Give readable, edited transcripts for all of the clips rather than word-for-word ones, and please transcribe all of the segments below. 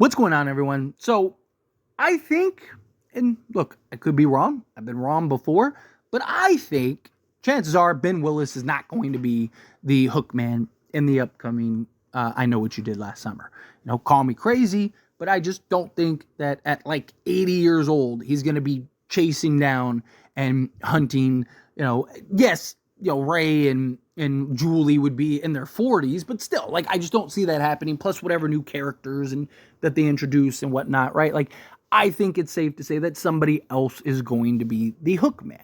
What's going on, everyone? So, I think, and look, I could be wrong. I've been wrong before, but I think chances are Ben Willis is not going to be the Hookman in the upcoming I Know What You Did Last Summer. Call me crazy, but I just don't think that at like 80 years old, he's going to be chasing down and hunting, yes, Ray and Julie would be in their 40s, but still, like, I just don't see that happening. Plus, whatever new characters and that they introduce and whatnot, right? Like, I think it's safe to say that somebody else is going to be the Hookman.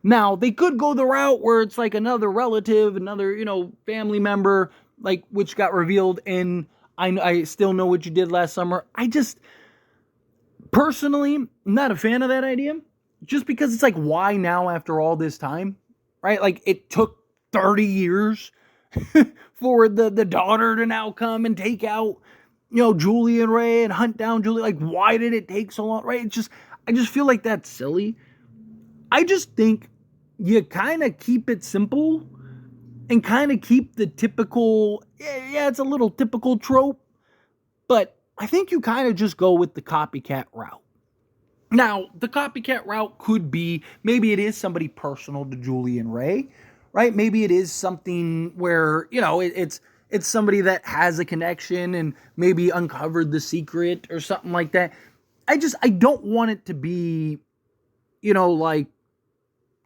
Now, they could go the route where it's like another relative, another, family member, like, which got revealed in I Still Know What You Did Last Summer. I just, personally, I'm not a fan of that idea. Just because it's like, why now after all this time? Right? Like, it took 30 years for the daughter to now come and take out, Julie and Ray and hunt down Julie. Like, why did it take so long? Right? I just feel like that's silly. I just think you kind of keep it simple and kind of keep the typical, yeah, it's a little typical trope, but I think you kind of just go with the copycat route. Now, the copycat route could be, maybe it is somebody personal to Julie and Ray, right? Maybe it is something where, it's somebody that has a connection and maybe uncovered the secret or something like that. I don't want it to be, like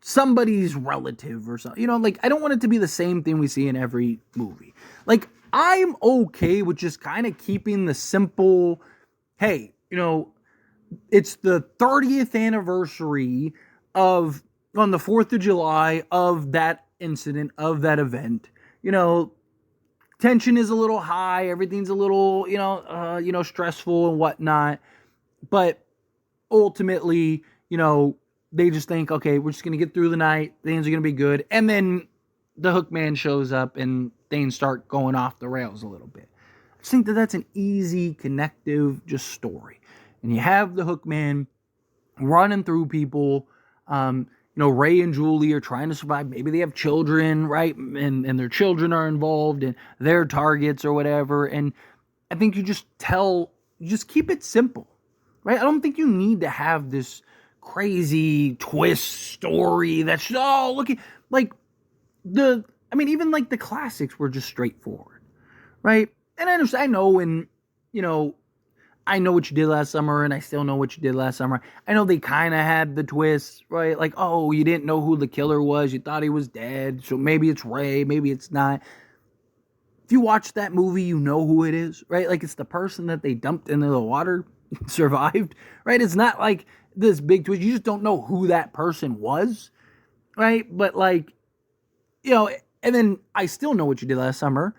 somebody's relative or something. Like, I don't want it to be the same thing we see in every movie. Like, I'm okay with just kind of keeping the simple, hey, it's the 30th anniversary of, on the 4th of July, of that incident, of that event. Tension is a little high, everything's a little, stressful and whatnot. But ultimately, they just think, okay, we're just going to get through the night, things are going to be good. And then the Hookman shows up and things start going off the rails a little bit. I just think that that's an easy, connective, just story. And you have the Hookman running through people. Ray and Julie are trying to survive. Maybe they have children, right? And their children are involved and their targets or whatever. And I think you just keep it simple, right? I don't think you need to have this crazy twist story that's, look at, like, even like the classics were just straightforward, right? And I know, and, I Know What You Did Last Summer, and I Still Know What You Did Last Summer. I know they kind of had the twist, right? Like, oh, you didn't know who the killer was. You thought he was dead. So maybe it's Ray. Maybe it's not. If you watch that movie, you know who it is, right? Like, it's the person that they dumped into the water survived, right? It's not like this big twist. You just don't know who that person was, right? But, like, and then I Still Know What You Did Last Summer.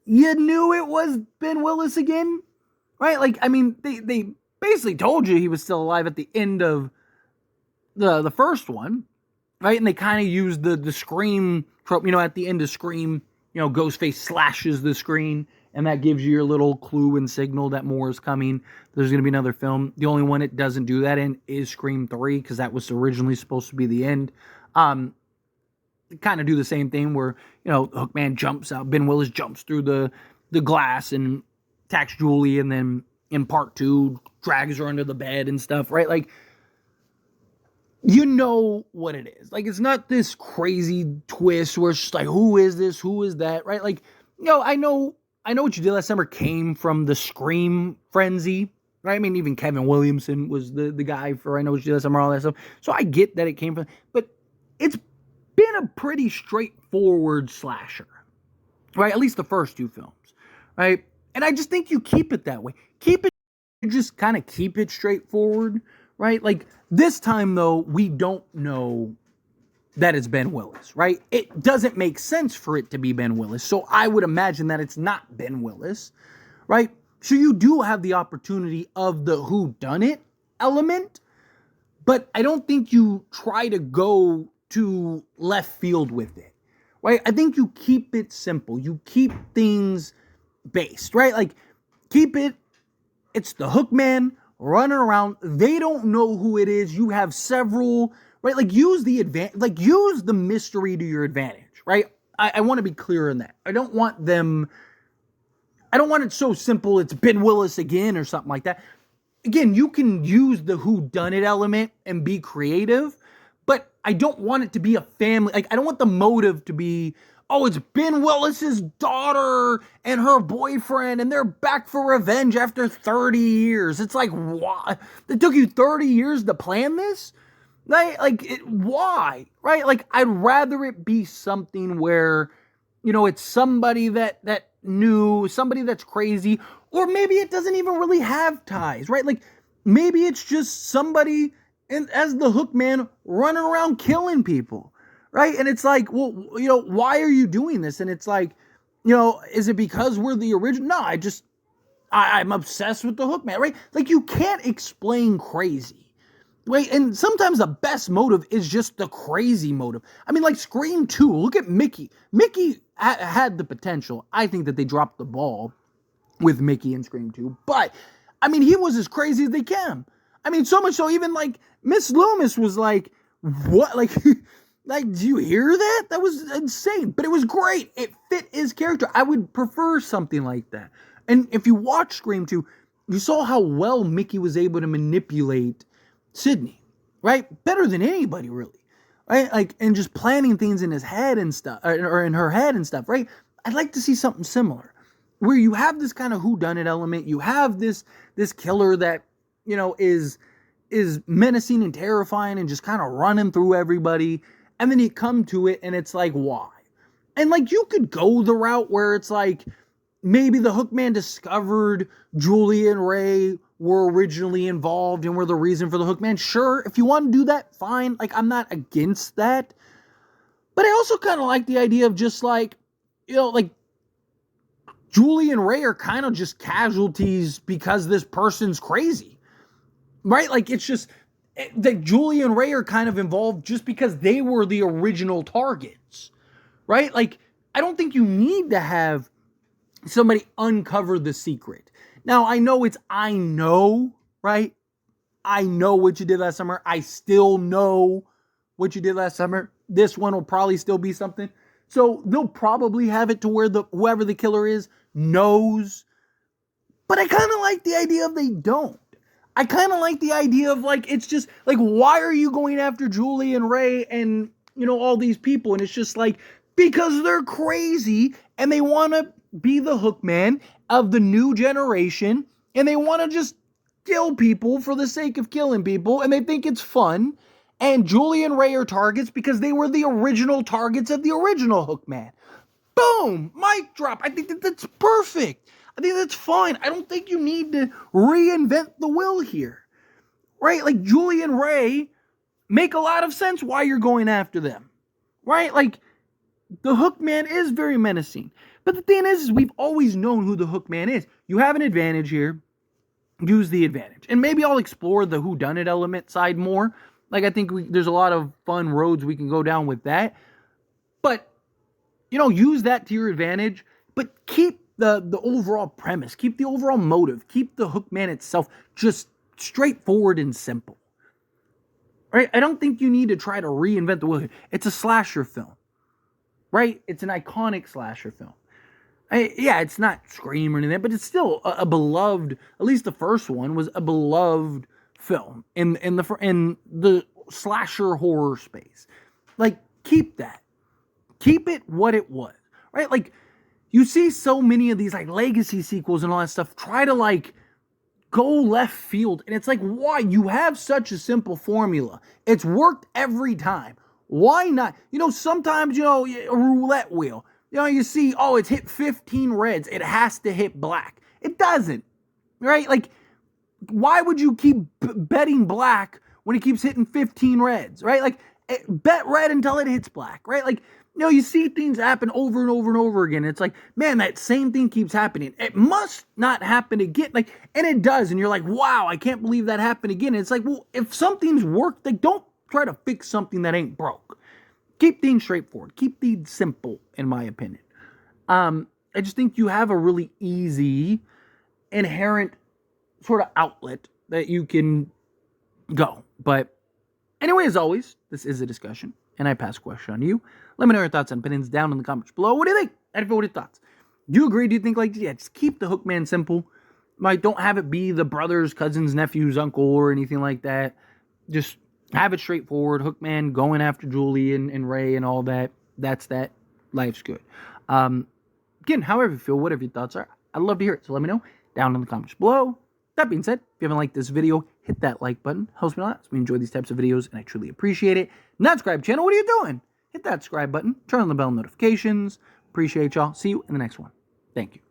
You knew it was Ben Willis again. Right? Like, they basically told you he was still alive at the end of the first one, right? And they kind of used the Scream trope, at the end of Scream, Ghostface slashes the screen, and that gives you your little clue and signal that more is coming. There's going to be another film. The only one it doesn't do that in is Scream 3, because that was originally supposed to be the end. Kind of do the same thing where, Hookman jumps out, Ben Willis jumps through the glass and attacks Julie, and then in part 2 drags her under the bed and stuff, right? Like, you know what it is. Like, it's not this crazy twist where it's just like, who is this? Who is that? Right? Like, I know What You Did Last Summer came from the Scream frenzy, right? Even Kevin Williamson was the guy for I Know What You Did Last Summer, all that stuff. So I get that it came from, but it's been a pretty straightforward slasher, right? At least the first 2 films, right? And I just think you keep it that way. Just kind of keep it straightforward, right? Like, this time, though, we don't know that it's Ben Willis, right? It doesn't make sense for it to be Ben Willis. So I would imagine that it's not Ben Willis, right? So you do have the opportunity of the whodunit element, but I don't think you try to go to left field with it, right? I think you keep it simple. You keep things based, right? Like, it's the Hookman running around. They don't know who it is. You have several, right? Like, use the mystery to your advantage, right? I want to be clear on that. I don't want them I don't want it so simple it's Ben Willis again or something like that. Again, you can use the whodunit element and be creative, but I don't want it to be a family. Like, I don't want the motive to be, oh, it's Ben Willis's daughter and her boyfriend, and they're back for revenge after 30 years. It's like, why? It took you 30 years to plan this? Why? Right? Like, I'd rather it be something where, it's somebody that knew, somebody that's crazy, or maybe it doesn't even really have ties, right? Like, maybe it's just somebody as the Hookman running around killing people, right? And it's like, well, why are you doing this? And it's like, is it because we're the original? No, I'm obsessed with the Hookman, right? Like, you can't explain crazy. Right, and sometimes the best motive is just the crazy motive. I mean, like Scream 2, look at Mickey. Mickey had the potential. I think that they dropped the ball with Mickey in Scream 2. But, I mean, he was as crazy as they can. I mean, so much so, even like Miss Loomis was like, what? Like, do you hear that? That was insane. But it was great. It fit his character. I would prefer something like that. And if you watch Scream 2, you saw how well Mickey was able to manipulate Sydney, right? Better than anybody, really, right? Like, and just planning things in his head and stuff, or in her head and stuff, right? I'd like to see something similar, where you have this kind of whodunit element. You have this killer that is menacing and terrifying and just kind of running through everybody, and then you come to it and it's like, why? And like, you could go the route where it's like, maybe the Hookman discovered Julie and Ray were originally involved and were the reason for the Hookman. Sure, if you want to do that, fine. Like, I'm not against that. But I also kind of like the idea of just like, like Julie and Ray are kind of just casualties because this person's crazy. Right? Like, it's just that Julie and Ray are kind of involved just because they were the original targets. Right? Like, I don't think you need to have somebody uncover the secret. Now, I know, right? I know what you did last summer. I still know what you did last summer. This one will probably still be something. So they'll probably have it to where whoever the killer is knows. But I kind of like the idea of they don't. I kind of like the idea of like, it's just like, why are you going after Julie and Ray and, all these people? And it's just like, because they're crazy and they want to be the Hookman of the new generation, and they want to just kill people for the sake of killing people, and they think it's fun. And Julie and Ray are targets because they were the original targets of the original Hookman. Boom! Mic drop. I think that's perfect. I think that's fine. I don't think you need to reinvent the wheel here. Right? Like, Julie and Ray make a lot of sense why you're going after them. Right? Like, the Hookman is very menacing. But the thing is we've always known who the Hookman is. You have an advantage here. Use the advantage. And maybe I'll explore the whodunit element side more. Like, I think there's a lot of fun roads we can go down with that. But, use that to your advantage. But keep the overall premise. Keep the overall motive. Keep the Hookman itself just straightforward and simple. Right? I don't think you need to try to reinvent the wheel. It's a slasher film. Right? It's an iconic slasher film. It's not Scream or anything, but it's still a beloved, at least the first one was a beloved film in the slasher horror space. Like, keep that. Keep it what it was. Right? Like, you see so many of these like legacy sequels and all that stuff try to like go left field, and it's like, why? You have such a simple formula. It's worked every time. Why not? Sometimes, a roulette wheel. You see, it's hit 15 reds. It has to hit black. It doesn't. Right? Like, why would you keep betting black when it keeps hitting 15 reds? Right? Like, bet red until it hits black. Right? Like, you see things happen over and over and over again. It's like, man, that same thing keeps happening. It must not happen again. Like, and it does. And you're like, wow, I can't believe that happened again. And it's like, well, if something's worked, like, don't try to fix something that ain't broke. Keep things straightforward. Keep things simple, in my opinion. I just think you have a really easy, inherent sort of outlet that you can go. But anyway, as always, this is a discussion, and I pass a question on you. Let me know your thoughts and opinions down in the comments below. What do you think? What are your thoughts? Do you agree? Do you think, like, yeah, just keep the Hookman simple? Like, don't have it be the brothers, cousins, nephews, uncle, or anything like that. Just have it straightforward. Hookman going after Julie and Ray and all that. That's that. Life's good. Again, however you feel, whatever your thoughts are, I'd love to hear it. So let me know down in the comments below. That being said, if you haven't liked this video, hit that like button. Helps me a lot. We enjoy these types of videos, and I truly appreciate it. Not subscribe channel. What are you doing? Hit that subscribe button. Turn on the bell notifications. Appreciate y'all. See you in the next one. Thank you.